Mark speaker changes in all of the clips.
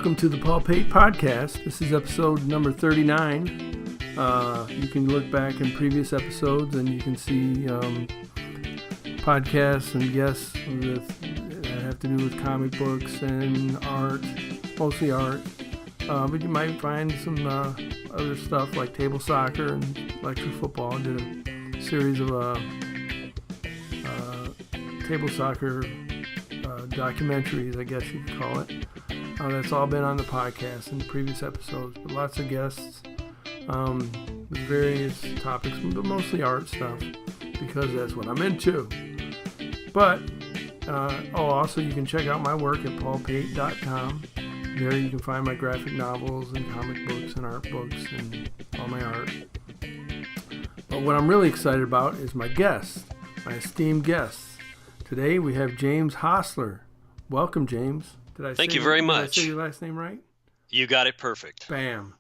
Speaker 1: welcome to the Bobcat podcast. This is episode number 39. You can look back in previous episodes and you can see podcasts and guests that have to do with comic books and art, mostly art. But you might find some other stuff like table soccer and electric football. I did a series of table soccer documentaries, I guess you could call it. That's all been on the podcast in the previous episodes, but lots of guests with various topics, but mostly art stuff because that's what I'm into. But also you can check out my work at podcave.com. There you can find my graphic novels and comic books and art books and all my art. But what I'm really excited about is my guests, my esteemed guests. Today we have James Hostler. Welcome, James.
Speaker 2: Thank you very much.
Speaker 1: Did I say your last name right?
Speaker 2: You got it perfect.
Speaker 1: Bam.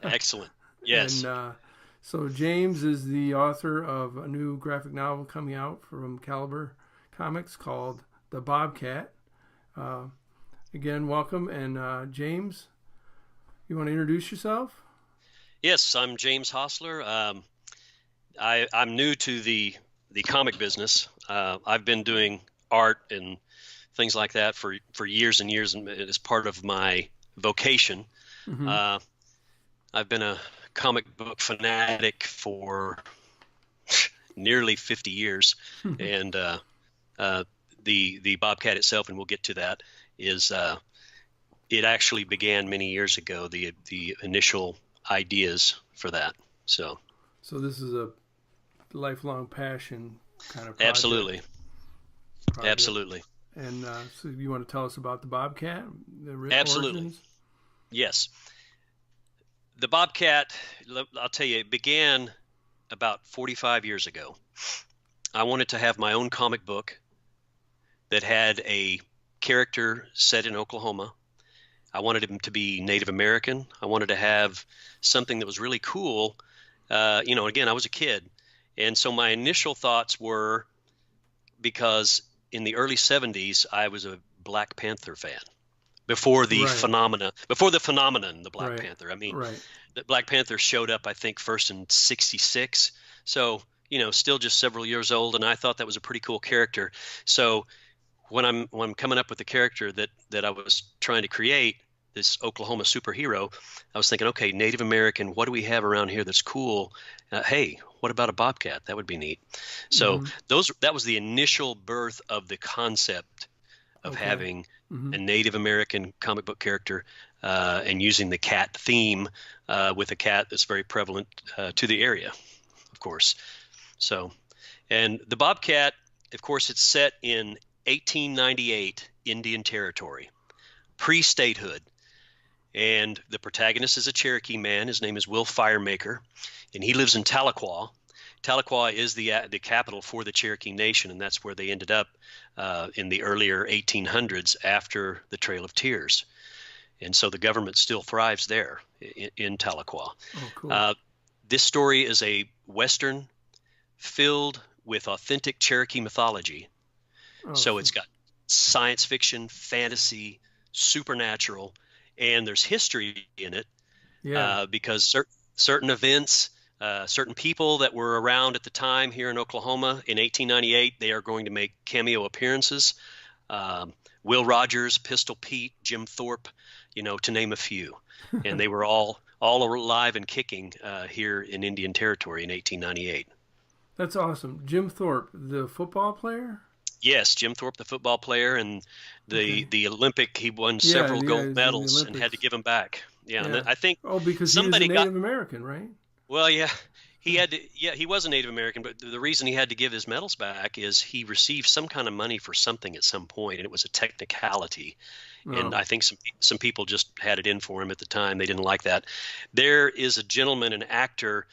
Speaker 2: Excellent. Yes.
Speaker 1: And so James is the author of a new graphic novel coming out from Caliber Comics called The Bobcat. Again, welcome. And James, you want to introduce yourself?
Speaker 2: Yes, I'm James Hostler. I'm new to the comic business. I've been doing art and things like that for years and years, and it is part of my vocation. Mm-hmm. I've been a comic book fanatic for nearly 50 years, and the Bobcat itself, and we'll get to that, is it actually began many years ago. The initial ideas for that. So
Speaker 1: this is a lifelong passion kind of project.
Speaker 2: Absolutely. Absolutely.
Speaker 1: And so you want to tell us about the Bobcat?
Speaker 2: Absolutely.
Speaker 1: Origins?
Speaker 2: Yes. The Bobcat, I'll tell you, it began about 45 years ago. I wanted to have my own comic book that had a character set in Oklahoma. I wanted him to be Native American. I wanted to have something that was really cool. Again, I was a kid. And so my initial thoughts were, because in the early 70s, I was a Black Panther fan before the phenomenon, the Black Panther. I mean, the Black Panther showed up, I think, first in 66. So, still just several years old. And I thought that was a pretty cool character. So when I'm coming up with the character that I was trying to create, this Oklahoma superhero, I was thinking, okay, Native American, what do we have around here that's cool? Hey, what about a Bobcat? That would be neat. So that was the initial birth of the concept of having a Native American comic book character and using the cat theme with a cat that's very prevalent to the area, of course. So, and the Bobcat, of course, it's set in 1898 Indian Territory, pre-statehood. And the protagonist is a Cherokee man. His name is Will Firemaker, and he lives in Tahlequah. Tahlequah is the capital for the Cherokee Nation, and that's where they ended up in the earlier 1800s after the Trail of Tears. And so the government still thrives there in Tahlequah.
Speaker 1: Oh, cool.
Speaker 2: This story is a Western filled with authentic Cherokee mythology. So it's got science fiction, fantasy, supernatural, and there's history in it because certain events, certain people that were around at the time here in Oklahoma in 1898, they are going to make cameo appearances. Will Rogers, Pistol Pete, Jim Thorpe, to name a few. And they were all alive and kicking here in Indian Territory in 1898.
Speaker 1: That's awesome. Jim Thorpe, the football player?
Speaker 2: Yes, Jim Thorpe, the football player, and the Olympic, he won several gold medals and had to give them back. Yeah. And I think
Speaker 1: because somebody he was a Native American, right?
Speaker 2: Well, yeah, he was a Native American, but the reason he had to give his medals back is he received some kind of money for something at some point, and it was a technicality. And I think some people just had it in for him at the time. They didn't like that. There is a gentleman, an actor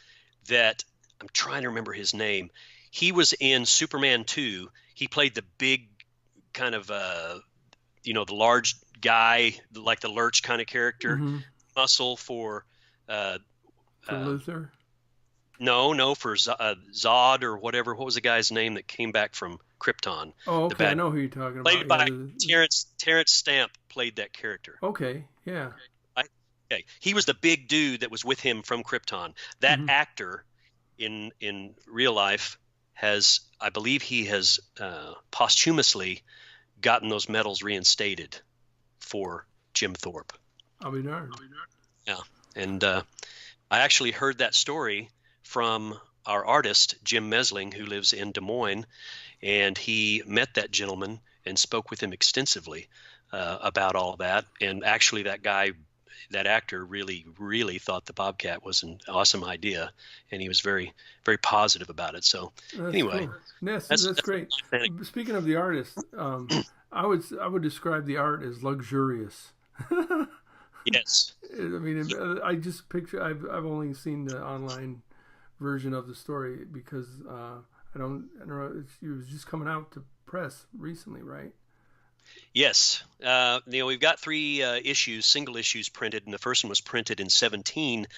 Speaker 2: that I'm trying to remember his name. He was in Superman 2. He played the big kind of, the large guy, like the Lurch kind of character, muscle for
Speaker 1: Luther?
Speaker 2: No, for Zod or whatever. What was the guy's name that came back from Krypton?
Speaker 1: Oh,
Speaker 2: The
Speaker 1: okay. I
Speaker 2: bad,
Speaker 1: know who you're talking about.
Speaker 2: played by Terrence Stamp played that character.
Speaker 1: Okay. Yeah.
Speaker 2: Okay, he was the big dude that was with him from Krypton. That
Speaker 1: Mhm.
Speaker 2: actor in real life has, I believe, he has posthumously gotten those medals reinstated for Jim Thorpe.
Speaker 1: I'll be darned.
Speaker 2: Yeah, and I actually heard that story from our artist Jim Mesling, who lives in Des Moines, and he met that gentleman and spoke with him extensively about all of that. And actually, that actor really thought the Bobcat was an awesome idea, and he was very, very positive about it. So
Speaker 1: That's
Speaker 2: anyway,
Speaker 1: cool. Yes,
Speaker 2: that's
Speaker 1: that's great. Speaking of the artist, I would describe the art as luxurious.
Speaker 2: yes.
Speaker 1: I mean, I just picture. I've only seen the online version of the story because I don't know. It was just coming out to press recently, right?
Speaker 2: Yes. We've got 3 issues, single issues printed, and the first one was printed in 17,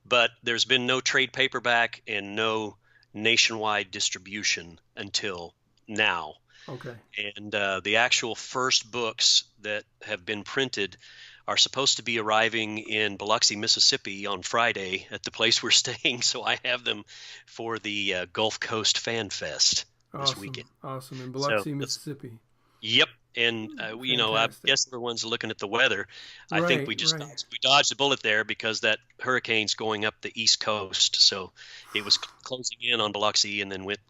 Speaker 2: but there's been no trade paperback and no nationwide distribution until now.
Speaker 1: Okay.
Speaker 2: And the actual first books that have been printed are supposed to be arriving in Biloxi, Mississippi on Friday at the place we're staying. So I have them for the Gulf Coast Fan Fest this weekend.
Speaker 1: Awesome. In Biloxi, Mississippi.
Speaker 2: Yep. And, I guess everyone's looking at the weather. I think we dodged a bullet there because that hurricane's going up the East Coast. So it was closing in on Biloxi and then went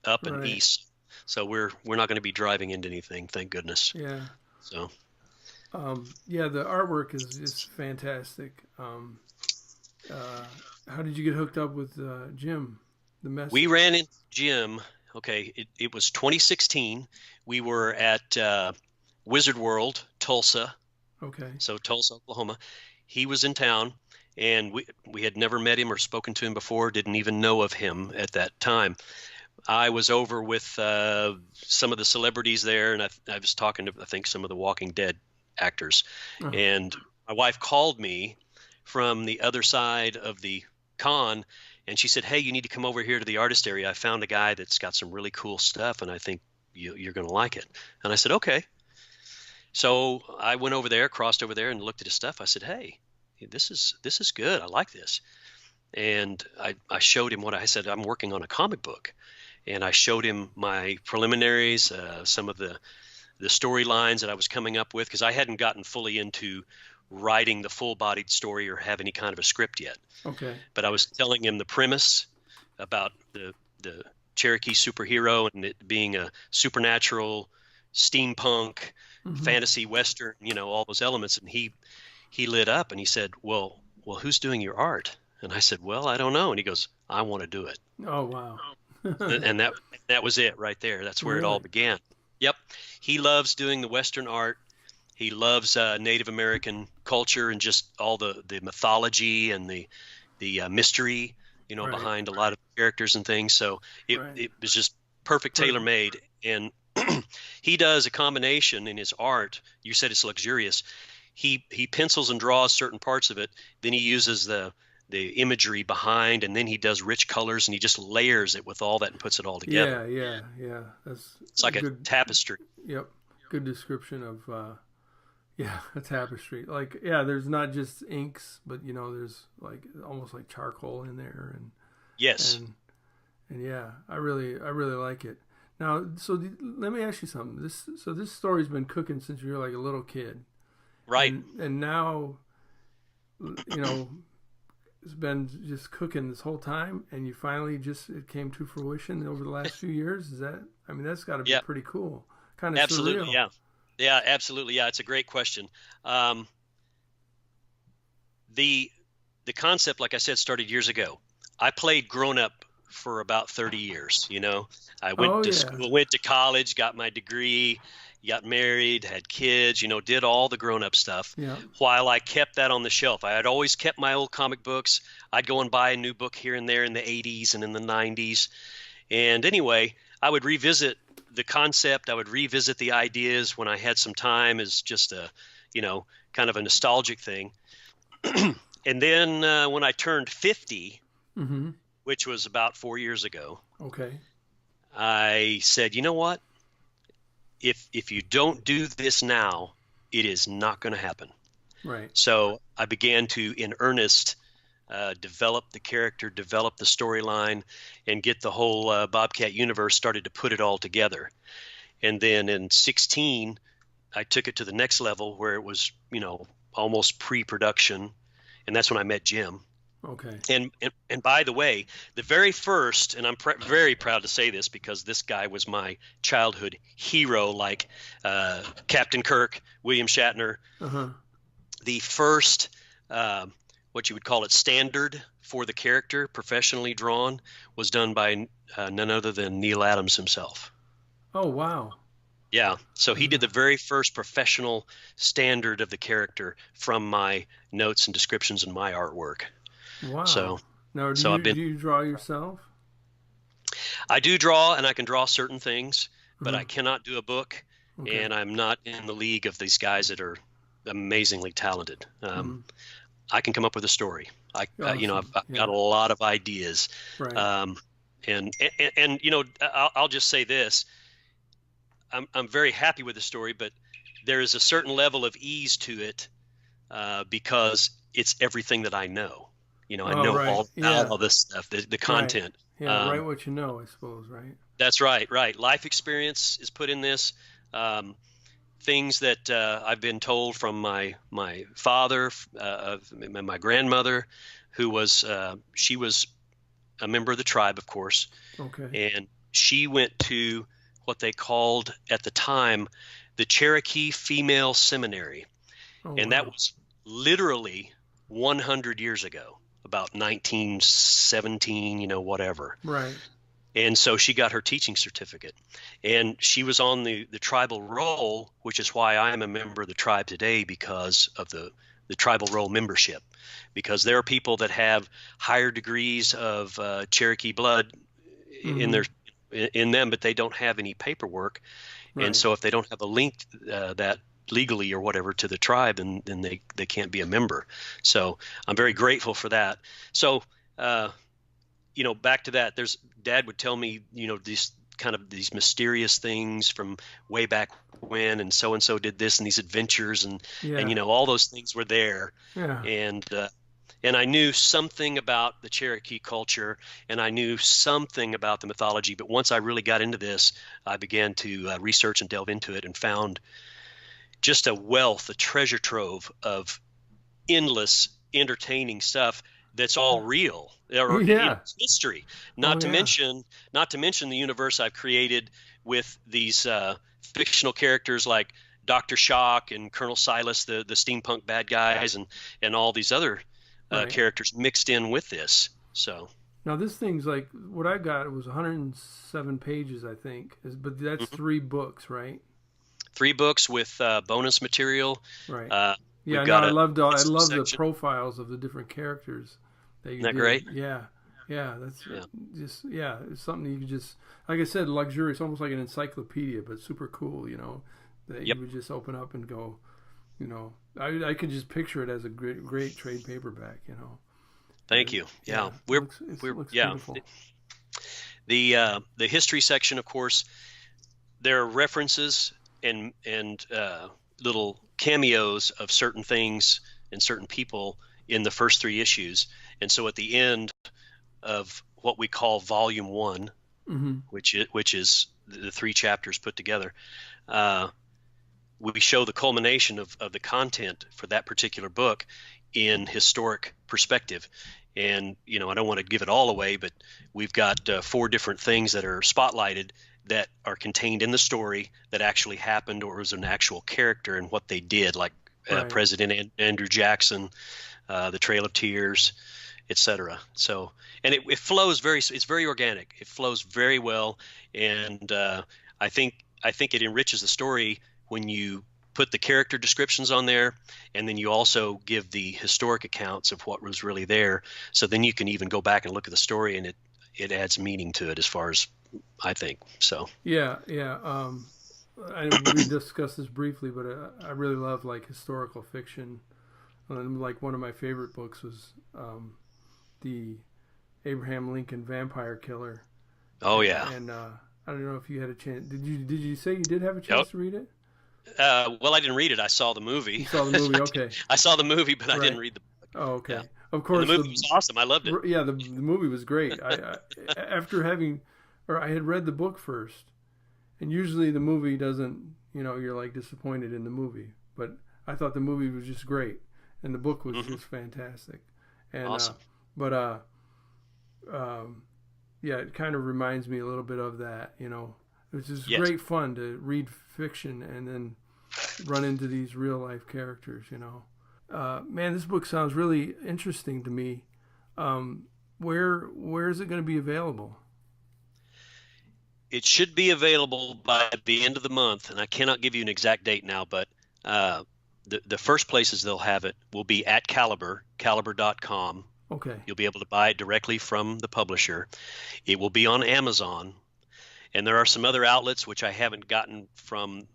Speaker 2: up and east. So we're not going to be driving into anything, thank goodness.
Speaker 1: Yeah.
Speaker 2: So.
Speaker 1: The artwork is just fantastic. How did you get hooked up with Jim?
Speaker 2: We ran into Jim. Okay, it was 2016. We were at Wizard World, Tulsa.
Speaker 1: Okay.
Speaker 2: So Tulsa, Oklahoma. He was in town, and we had never met him or spoken to him before, didn't even know of him at that time. I was over with some of the celebrities there, and I was talking to, I think, some of the Walking Dead actors.
Speaker 1: Uh-huh.
Speaker 2: And my wife called me from the other side of the con, and she said, "Hey, you need to come over here to the artist area. I found a guy that's got some really cool stuff, and I think you're going to like it." And I said, "Okay." So I went over there, crossed over there, and looked at his stuff. I said, "Hey, this is good. I like this." And I showed him what I said. I'm working on a comic book, and I showed him my preliminaries, some of the storylines that I was coming up with, because I hadn't gotten fully into writing the full-bodied story or have any kind of a script yet.
Speaker 1: Okay.
Speaker 2: But I was telling him the premise about the Cherokee superhero and it being a supernatural, steampunk, fantasy western, all those elements. And he lit up and he said, well, who's doing your art? And I said, "Well, I don't know." And he goes, "I want to do it."
Speaker 1: Oh, wow.
Speaker 2: And that was it right there. That's where it all began. Yep. He loves doing the Western art. He loves Native American culture and just all the mythology and the mystery, behind a lot of characters and things. So it was just perfect, tailor-made. And he does a combination in his art. You said it's luxurious. He pencils and draws certain parts of it. Then he uses the imagery behind, and then he does rich colors, and he just layers it with all that and puts it all together.
Speaker 1: Yeah.
Speaker 2: It's like a tapestry.
Speaker 1: Yep. Good description of, a tapestry. Like, there's not just inks, but, there's like almost like charcoal in there. And
Speaker 2: yes.
Speaker 1: And yeah, I really like it. Now, let me ask you something. This story's been cooking since you were like a little kid.
Speaker 2: Right.
Speaker 1: And now, it's been just cooking this whole time, and you finally it came to fruition over the last few years. That's got to be pretty cool. Kind of
Speaker 2: absolutely,
Speaker 1: surreal.
Speaker 2: Yeah, absolutely, yeah. It's a great question. The concept, like I said, started years ago. I played grown up for about 30 years. I went to school, went to college, got my degree, got married, had kids, did all the grown-up stuff.
Speaker 1: Yeah.
Speaker 2: While I kept that on the shelf. I had always kept my old comic books. I'd go and buy a new book here and there in the 80s and in the 90s. And anyway, I would revisit the concept. I would revisit the ideas when I had some time as just a, kind of a nostalgic thing. And then when I turned 50, which was about 4 years ago,
Speaker 1: Okay.
Speaker 2: I said, you know what? If you don't do this now, it is not going to happen.
Speaker 1: Right.
Speaker 2: So I began to, in earnest, develop the character, develop the storyline, and get the whole Bobcat universe started to put it all together. And then in 16, I took it to the next level where it was, almost pre-production, and that's when I met Jim.
Speaker 1: Okay.
Speaker 2: And by the way, the very first, and I'm very proud to say this because this guy was my childhood hero, like Captain Kirk, William Shatner.
Speaker 1: Uh-huh.
Speaker 2: The first, what you would call it, standard for the character, professionally drawn, was done by none other than Neil Adams himself.
Speaker 1: Oh, wow.
Speaker 2: Yeah, so he did the very first professional standard of the character from my notes and descriptions and my artwork.
Speaker 1: Wow.
Speaker 2: So
Speaker 1: now,
Speaker 2: so
Speaker 1: do you draw yourself?
Speaker 2: I do draw, and I can draw certain things, but
Speaker 1: Uh-huh.
Speaker 2: I cannot do a book,
Speaker 1: Okay.
Speaker 2: and I'm not in the league of these guys that are amazingly talented. I can come up with a story.
Speaker 1: Awesome.
Speaker 2: I've got a lot of ideas,
Speaker 1: Right.
Speaker 2: and I'll just say this: I'm very happy with the story, but there is a certain level of ease to it because it's everything that I know. I know
Speaker 1: right.
Speaker 2: all about all this stuff, the content.
Speaker 1: Yeah, write what you know, I suppose, right?
Speaker 2: That's right. Life experience is put in this. Things that I've been told from my father, my grandmother, who was she was a member of the tribe, of course.
Speaker 1: Okay.
Speaker 2: And she went to what they called at the time the Cherokee Female Seminary.
Speaker 1: Oh,
Speaker 2: And that was literally 100 years ago, about 1917, whatever.
Speaker 1: Right.
Speaker 2: And so she got her teaching certificate. And she was on the tribal roll, which is why I am a member of the tribe today, because of the tribal roll membership. Because there are people that have higher degrees of Cherokee blood in them, but they don't have any paperwork.
Speaker 1: Right.
Speaker 2: And so if they don't have a link that legally or whatever to the tribe, then they can't be a member. So I'm very grateful for that. So back to that, Dad would tell me, these mysterious things from way back when, and so did this, and these adventures, and all those things were there.
Speaker 1: Yeah.
Speaker 2: And I knew something about the Cherokee culture, and I knew something about the mythology. But once I really got into this, I began to research and delve into it, and found just a treasure trove of endless, entertaining stuff that's all real, or history. Not to mention the universe I've created with these fictional characters like Dr. Shock and Colonel Silas, the steampunk bad guys, and all these other characters mixed in with this. So
Speaker 1: now this thing's like, what I got, it was 107 pages, I think, but that's 3 books, right?
Speaker 2: 3 books with bonus material.
Speaker 1: Right.
Speaker 2: I
Speaker 1: love the profiles of the different characters that you did.
Speaker 2: Isn't that great?
Speaker 1: Yeah. That's just it's something you could just, like I said, luxurious, almost like an encyclopedia, but super cool. That you would just open up and go. I could just picture it as a great trade paperback.
Speaker 2: Thank you. Yeah,
Speaker 1: it looks beautiful.
Speaker 2: The history section, of course, there are references and little cameos of certain things and certain people in the first 3 issues. And so at the end of what we call Volume 1, which is the 3 chapters put together, we show the culmination of the content for that particular book in historic perspective. And, I don't want to give it all away, but we've got 4 different things that are spotlighted that are contained in the story that actually happened or was an actual character and what they did, like President Andrew Jackson, the Trail of Tears, etc. So, and it flows it's very organic. It flows very well, and I think it enriches the story when you put the character descriptions on there, and then you also give the historic accounts of what was really there. So then you can even go back and look at the story, and it adds meaning to it, as far as I think. So
Speaker 1: yeah. We discussed this briefly, but I really love like historical fiction. Like one of my favorite books was the Abraham Lincoln Vampire Killer.
Speaker 2: Oh yeah.
Speaker 1: And I don't know if you had a chance. Did you say you did have a
Speaker 2: Oh,
Speaker 1: chance to read it?
Speaker 2: well, I didn't read it. I saw the movie.
Speaker 1: You saw the movie, okay.
Speaker 2: I saw the movie, but I didn't
Speaker 1: Right.
Speaker 2: read the book.
Speaker 1: Oh,
Speaker 2: Yeah.
Speaker 1: okay. Of
Speaker 2: And the
Speaker 1: course,
Speaker 2: movie was awesome. I loved it.
Speaker 1: yeah, the movie was great. After having, or I had read the book first, and usually the movie doesn't, you're like disappointed in the movie, but I thought the movie was just great, and the book was just fantastic. And
Speaker 2: Awesome.
Speaker 1: yeah, it kind of reminds me a little bit of that. It's just
Speaker 2: Yes.
Speaker 1: great fun to read fiction and then run into these real life characters. Man, this book sounds really interesting to me. Where is it going to be available?
Speaker 2: It should be available by the end of the month, and I cannot give you an exact date now, but the first places they'll have it will be at caliber.com.
Speaker 1: Okay.
Speaker 2: You'll be able to buy it directly from the publisher. It will be on Amazon, and there are some other outlets which I haven't gotten from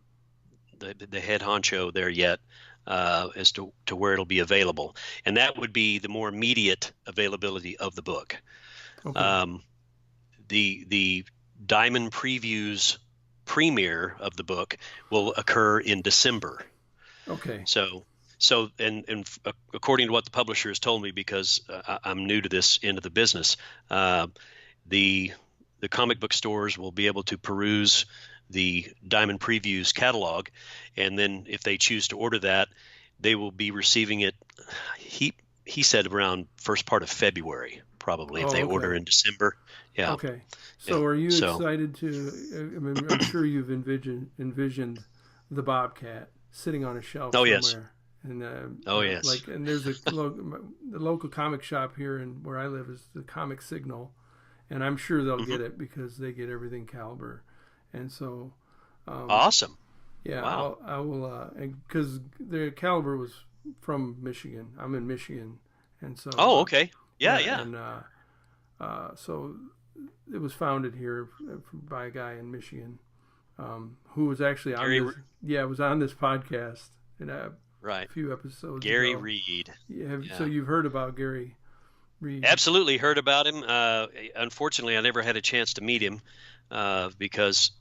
Speaker 2: the head honcho there yet as to where it'll be available, and that would be the more immediate availability of the book.
Speaker 1: Okay.
Speaker 2: The Diamond Previews premiere of the book will occur in December.
Speaker 1: Okay.
Speaker 2: So and according to what the publisher has told me, because I'm new to this end of the business, the comic book stores will be able to peruse the Diamond Previews catalog, and then if they choose to order that, they will be receiving it. He said around first part of February, probably, if they order in December. Yeah.
Speaker 1: Okay. So
Speaker 2: Yeah.
Speaker 1: are you excited to? I mean, I'm sure you've envisioned the Bobcat sitting on a shelf
Speaker 2: Oh,
Speaker 1: somewhere.
Speaker 2: yes.
Speaker 1: And
Speaker 2: Oh, yes.
Speaker 1: and there's the local comic shop here and where I live is the Comic Signal, and I'm sure they'll get it because they get everything Caliber, and so.
Speaker 2: Awesome.
Speaker 1: Yeah,
Speaker 2: Wow.
Speaker 1: I will, because the Caliber was from Michigan. I'm in Michigan, and so.
Speaker 2: Oh, okay. Yeah.
Speaker 1: And so it was founded here by a guy in Michigan, who was actually was on this podcast in a few episodes
Speaker 2: Gary
Speaker 1: ago.
Speaker 2: Reed.
Speaker 1: Yeah, so you've heard about Gary Reed?
Speaker 2: Absolutely heard about him. Unfortunately, I never had a chance to meet him because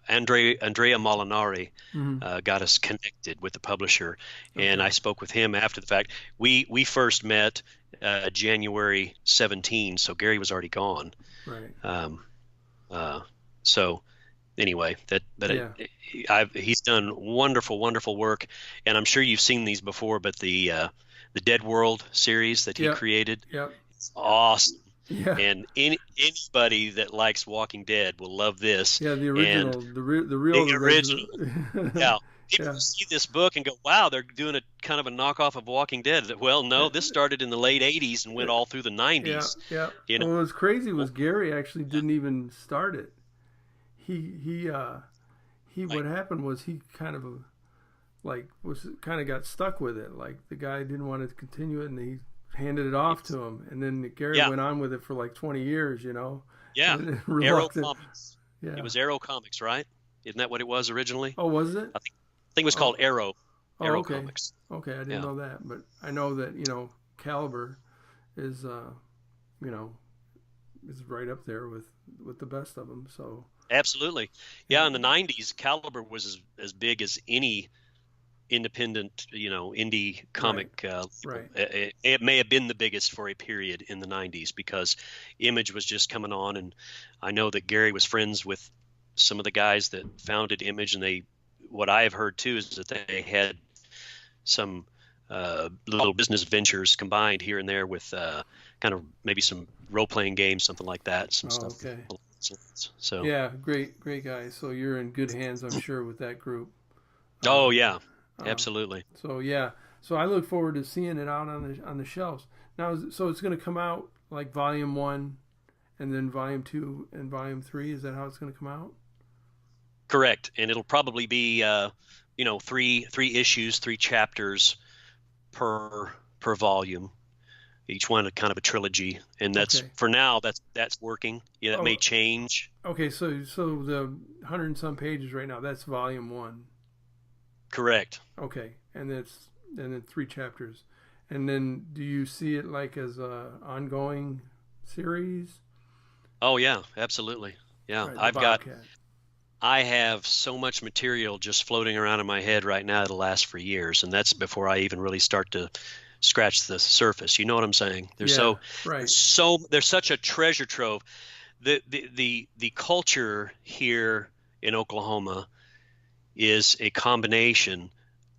Speaker 2: Andrea Molinari got us connected with the publisher, and I spoke with him after the fact. We first met January 17, so Gary was already gone.
Speaker 1: Right.
Speaker 2: So anyway, he's done wonderful work, and I'm sure you've seen these before. But the Dead World series that he created, it's awesome.
Speaker 1: Yeah.
Speaker 2: And anybody that likes Walking Dead will love this.
Speaker 1: Yeah, the original,
Speaker 2: and
Speaker 1: the real
Speaker 2: original. Yeah. People see this book and go, "Wow, they're doing a kind of a knockoff of Walking Dead." Well, no, this started in the late '80s and went all through the '90s.
Speaker 1: Yeah. What was crazy was Gary actually didn't even start it. He what happened was he kind of got stuck with it. Like the guy didn't want to continue it, and he handed it off to him, and then Gary went on with it for like 20 years.
Speaker 2: Yeah. Arrow Comics.
Speaker 1: Yeah.
Speaker 2: It was Arrow Comics, right? Isn't that what it was originally?
Speaker 1: Oh, was it?
Speaker 2: I think it was called Arrow. Arrow
Speaker 1: okay.
Speaker 2: Comics.
Speaker 1: Okay, I didn't know that, but I know that Caliber is is right up there with the best of them. So
Speaker 2: absolutely, yeah. In the '90s, Caliber was as big as any independent, indie comic.
Speaker 1: Right.
Speaker 2: It may have been the biggest for a period in the '90s because Image was just coming on, and I know that Gary was friends with some of the guys that founded Image, and what I have heard too is that they had some little business ventures combined here and there with kind of maybe some role-playing games, something like that. Some stuff.
Speaker 1: Okay.
Speaker 2: So
Speaker 1: yeah, great guys. So you're in good hands, I'm sure, with that group.
Speaker 2: Oh yeah, absolutely.
Speaker 1: So I look forward to seeing it out on the shelves. Now, so it's going to come out like Volume 1, and then Volume 2 and Volume 3. Is that how it's going to come out?
Speaker 2: Correct, and it'll probably be three issues, 3 chapters per volume, each one kind of a trilogy, and that's for now that's working. Yeah, that may change.
Speaker 1: Okay, so the 100 and some pages right now, that's Volume 1.
Speaker 2: Correct.
Speaker 1: Okay, and then 3 chapters, and then do you see it like as a ongoing series?
Speaker 2: Oh yeah, absolutely. Yeah,
Speaker 1: Right, the Bobcat.
Speaker 2: I have so much material just floating around in my head right now that'll last for years, and that's before I even really start to scratch the surface. You know what I'm saying?
Speaker 1: Yeah, right.
Speaker 2: There's such a treasure trove. The culture here in Oklahoma is a combination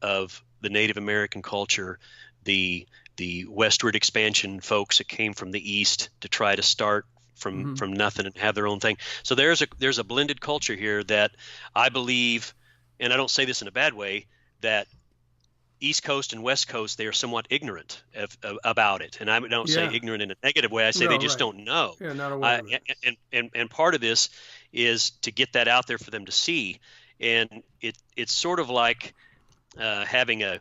Speaker 2: of the Native American culture, the westward expansion folks that came from the east to try to start
Speaker 1: Hmm.
Speaker 2: from nothing and have their own thing. So there's a blended culture here that I believe, and I don't say this in a bad way, that East Coast and West Coast, they are somewhat ignorant about it. And I don't say
Speaker 1: Yeah.
Speaker 2: ignorant in a negative way. I say they
Speaker 1: No,
Speaker 2: just
Speaker 1: right.
Speaker 2: don't know.
Speaker 1: Yeah, not aware of it.
Speaker 2: And part of this is to get that out there for them to see. And it's sort of like having a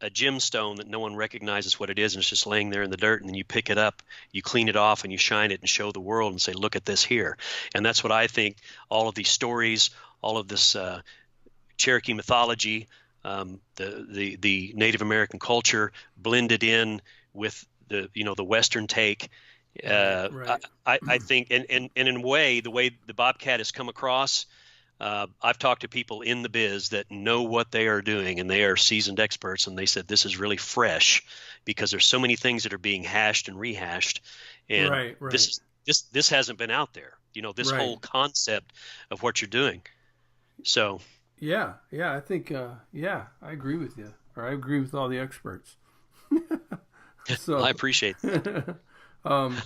Speaker 2: gemstone that no one recognizes what it is, and it's just laying there in the dirt, and then you pick it up, you clean it off, and you shine it and show the world and say, look at this here. And that's what I think all of these stories, all of this Cherokee mythology, the Native American culture blended in with the Western take.
Speaker 1: Right.
Speaker 2: I think, and in a way, the way the Bobcat has come across, I've talked to people in the biz that know what they are doing, and they are seasoned experts, and they said this is really fresh because there's so many things that are being hashed and rehashed, and
Speaker 1: Right, right,
Speaker 2: this hasn't been out there. This
Speaker 1: right.
Speaker 2: whole concept of what you're doing. So
Speaker 1: Yeah, yeah, I think, yeah, I agree with you, or I agree with all the experts.
Speaker 2: I
Speaker 1: So,
Speaker 2: appreciate
Speaker 1: um,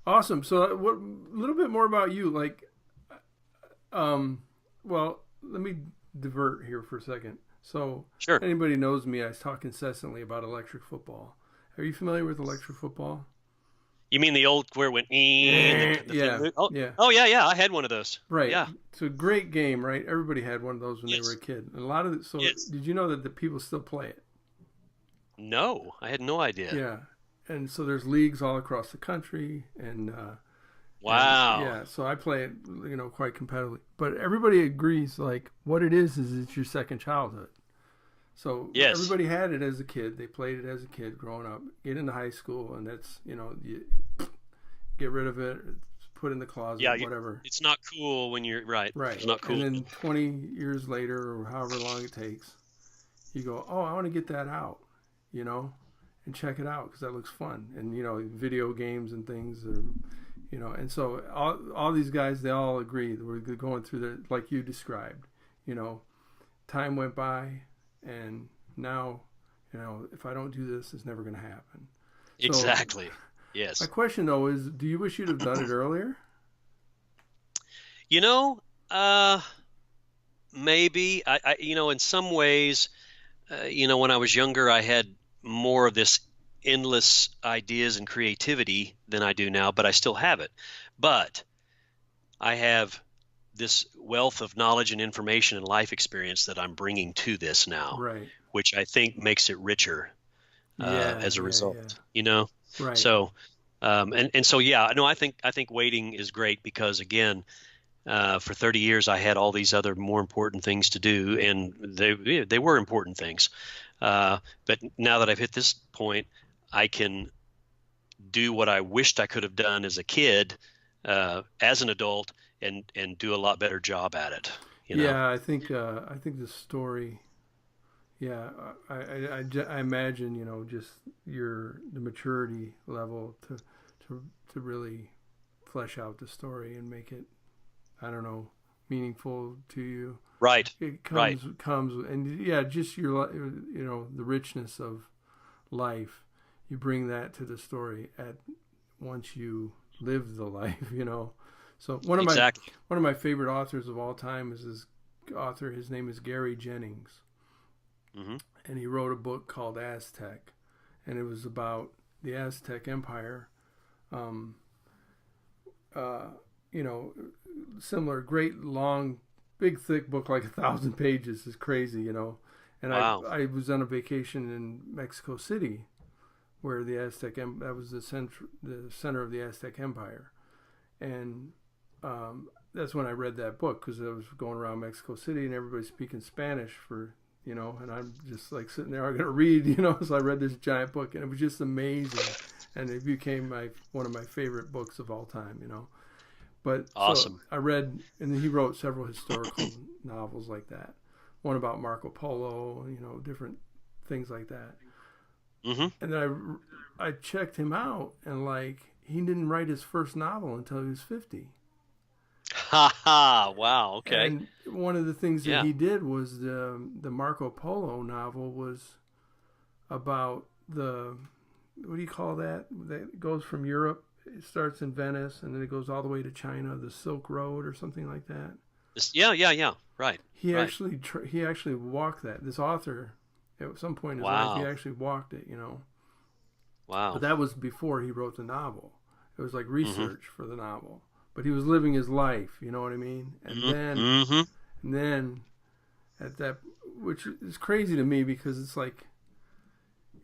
Speaker 1: awesome. So, what a little bit more about you? Like, well, let me divert here for a second. So,
Speaker 2: sure.
Speaker 1: anybody knows me, I talk incessantly about electric football. Are you familiar with electric football?
Speaker 2: You mean the old where it went and the thing
Speaker 1: Yeah,
Speaker 2: moved? Oh,
Speaker 1: yeah,
Speaker 2: oh yeah. I had one of those.
Speaker 1: right.
Speaker 2: Yeah.
Speaker 1: It's a great game, right? Everybody had one of those when they were
Speaker 2: Yes.
Speaker 1: a kid. And a lot of it, so,
Speaker 2: Yes.
Speaker 1: did you know that the people still play it?
Speaker 2: No, I had no idea.
Speaker 1: Yeah, and so there's leagues all across the country, and
Speaker 2: Wow.
Speaker 1: yeah, so I play it, quite competitively. But everybody agrees, like, what it is it's your second childhood. So
Speaker 2: Yes.
Speaker 1: everybody had it as a kid. They played it as a kid growing up. Get into high school, and that's you get rid of it, put it in the closet,
Speaker 2: Yeah.
Speaker 1: whatever.
Speaker 2: It's not cool when you're right.
Speaker 1: Right,
Speaker 2: It's not
Speaker 1: and
Speaker 2: cool.
Speaker 1: then 20 years later, or however long it takes, you go, oh, I want to get that out, you know, and check it out because that looks fun. And video games and things are, and so all these guys, they all agree that we're going through the, like you described. Time went by, and now, if I don't do this, it's never going to happen. So
Speaker 2: Exactly.
Speaker 1: my
Speaker 2: Yes.
Speaker 1: question though is, do you wish you'd have done it earlier?
Speaker 2: You know, uh, maybe in some ways, when I was younger, I had more of this endless ideas and creativity than I do now, but I still have it. But I have this wealth of knowledge and information and life experience that I'm bringing to this now,
Speaker 1: Right.
Speaker 2: which I think makes it richer
Speaker 1: Yeah.
Speaker 2: as a
Speaker 1: Yeah. Yeah.
Speaker 2: result. You know,
Speaker 1: Right.
Speaker 2: so and so yeah, no, I think waiting is great because again, for 30 years I had all these other more important things to do, and they were important things. But now that I've hit this point, I can do what I wished I could have done as a kid, as an adult, and do a lot better job at it. You know.
Speaker 1: Yeah, I think the story. Yeah, I imagine just the maturity level to really flesh out the story and make it, I don't know, meaningful to you.
Speaker 2: Right.
Speaker 1: It
Speaker 2: Right.
Speaker 1: comes and yeah, just the richness of life. You bring that to the story at once you live the life. So
Speaker 2: Exactly.
Speaker 1: one of my favorite authors of all time is this author. His name is Gary Jennings,
Speaker 2: Hmm.
Speaker 1: and he wrote a book called Aztec, and it was about the Aztec Empire. Um, uh, Similar, great, long, big, thick book, like 1,000 pages. Is crazy. And
Speaker 2: Wow.
Speaker 1: I was on a vacation in Mexico City, where that was the center of the Aztec Empire, and that's when I read that book because I was going around Mexico City and everybody's speaking Spanish and I'm just like sitting there, I'm going to read, so I read this giant book and it was just amazing and it became one of my favorite books of all time. But
Speaker 2: awesome.
Speaker 1: So I read, and then he wrote several historical novels like that. One about Marco Polo, different things like that.
Speaker 2: Mm-hmm.
Speaker 1: And then I checked him out, and he didn't write his first novel until he was 50.
Speaker 2: Ha ha! Wow. Okay.
Speaker 1: And one of the things that he did was the Marco Polo novel was about what do you call that? That goes from Europe. It starts in Venice and then it goes all the way to China, the Silk Road or something like that.
Speaker 2: Yeah. Right.
Speaker 1: He actually walked that. This author, at some point in his life, he actually walked it.
Speaker 2: Wow.
Speaker 1: But that was before he wrote the novel. It was like research for the novel. But he was living his life, you know what I mean? And then at that, which is crazy to me because it's like,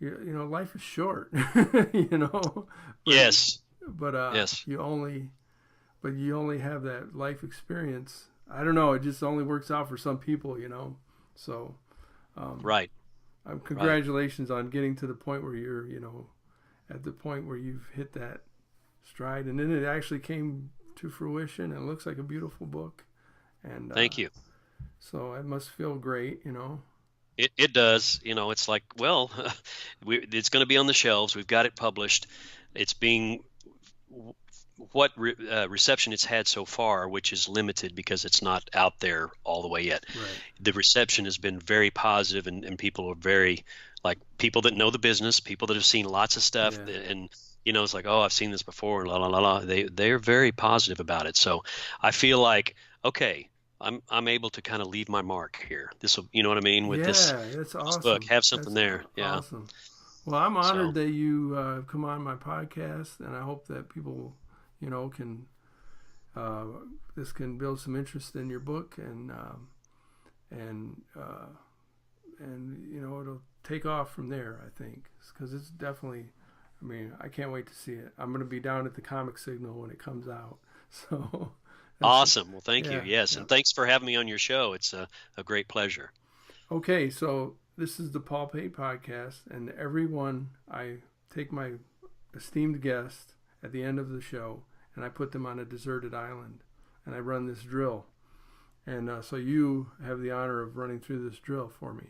Speaker 1: life is short, But,
Speaker 2: yes.
Speaker 1: But
Speaker 2: yes.
Speaker 1: you only have that life experience. I don't know. It just only works out for some people, So,
Speaker 2: right.
Speaker 1: Congratulations on getting to the point where you're, at the point where you've hit that stride, and then it actually came to fruition. It looks like a beautiful book, and
Speaker 2: thank you.
Speaker 1: So it must feel great,
Speaker 2: It does. It's like, well, it's going to be on the shelves. We've got it published. It's being what reception it's had so far, which is limited because it's not out there all the way yet.
Speaker 1: Right.
Speaker 2: The reception has been very positive, and people are very, like, people that know the business, people that have seen lots of stuff, and it's like, oh, I've seen this before, and la la la la. They're very positive about it. So I feel like, okay, I'm able to kind of leave my mark here. This will, you know what I mean, with
Speaker 1: that's
Speaker 2: this
Speaker 1: awesome.
Speaker 2: book, have something there. Yeah.
Speaker 1: Awesome. Well, I'm honored that you come on my podcast, and I hope that people, can this can build some interest in your book, and it'll take off from there. I think because it's definitely. I mean, I can't wait to see it. I'm going to be down at the Comic Signal when it comes out. So
Speaker 2: awesome. Well, thank you. Yes,
Speaker 1: yeah.
Speaker 2: And thanks for having me on your show. It's a great pleasure.
Speaker 1: Okay, so this is the Paul Pate Podcast, and everyone, I take my esteemed guest at the end of the show, and I put them on a deserted island, and I run this drill. And so you have the honor of running through this drill for me.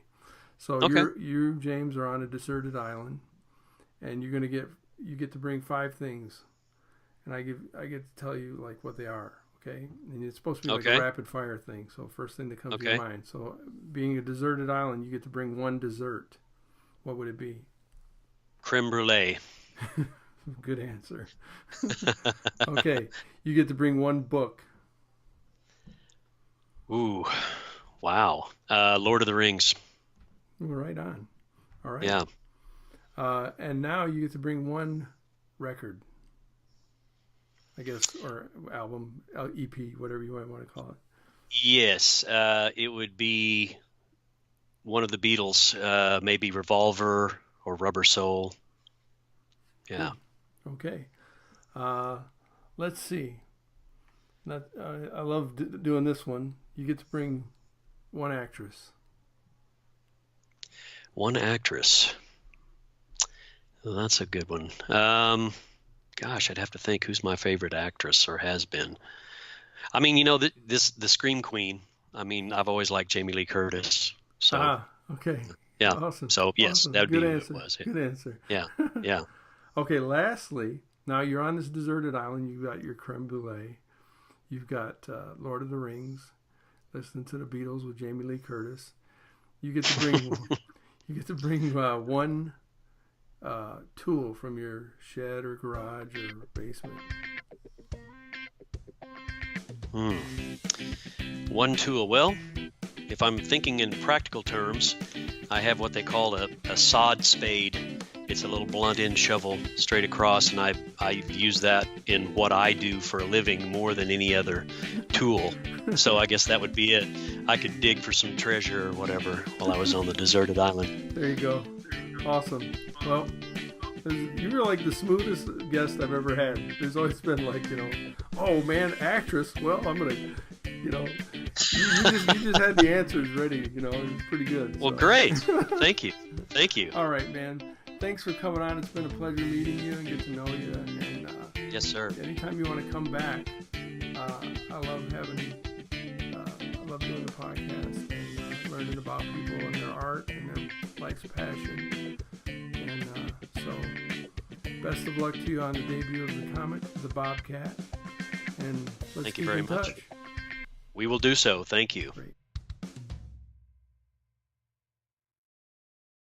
Speaker 1: So you, James, are on a deserted island. And you get to bring 5 things, and I get to tell you like what they are, okay? And it's supposed to be like a rapid fire thing. So first thing that comes to your mind. So being a deserted island, you get to bring one dessert. What would it be?
Speaker 2: Creme brulee.
Speaker 1: Good answer. Okay, you get to bring one book.
Speaker 2: Ooh, wow. Lord of the Rings.
Speaker 1: Right on. All right.
Speaker 2: Yeah.
Speaker 1: And now you get to bring one record, I guess, or album, EP, whatever you might want to call it.
Speaker 2: Yes, it would be one of the Beatles, maybe Revolver or Rubber Soul. Yeah.
Speaker 1: Okay. Let's see. I love doing this one. You get to bring one actress.
Speaker 2: One actress. Well, that's a good one. Gosh, I'd have to think who's my favorite actress or has been. I mean, the Scream Queen. I mean, I've always liked Jamie Lee Curtis. So,
Speaker 1: okay.
Speaker 2: Yeah.
Speaker 1: Awesome.
Speaker 2: So, yes,
Speaker 1: awesome.
Speaker 2: that would
Speaker 1: Good
Speaker 2: be
Speaker 1: answer.
Speaker 2: who it was.
Speaker 1: Good answer.
Speaker 2: Yeah. Yeah.
Speaker 1: Okay, lastly, now you're on this deserted island. You've got your creme brulee. You've got Lord of the Rings, listening to the Beatles with Jamie Lee Curtis. You get to bring one tool from your shed or garage or basement.
Speaker 2: One tool. Well, if I'm thinking in practical terms, I have what they call a sod spade. It's a little blunt end shovel straight across, and I use that in what I do for a living more than any other tool. So I guess that would be it. I could dig for some treasure or whatever while I was on the deserted island.
Speaker 1: There you go. Awesome. Well, you were like the smoothest guest I've ever had. There's always been like, oh man, actress. Well, I'm gonna, you just had the answers ready. It was pretty good.
Speaker 2: Well, great. Thank you.
Speaker 1: All right, man. thanks for coming on. It's been a pleasure meeting you and get to know you. And
Speaker 2: yes, sir.
Speaker 1: Anytime you want to come back, I love doing the podcast and learning about people and their art and their life's passion. And so, best of luck to you on the debut of the comic, The Bobcat. And let's
Speaker 2: Thank
Speaker 1: keep
Speaker 2: you very
Speaker 1: in
Speaker 2: much.
Speaker 1: touch.
Speaker 2: We will do so. Thank you.
Speaker 1: Great.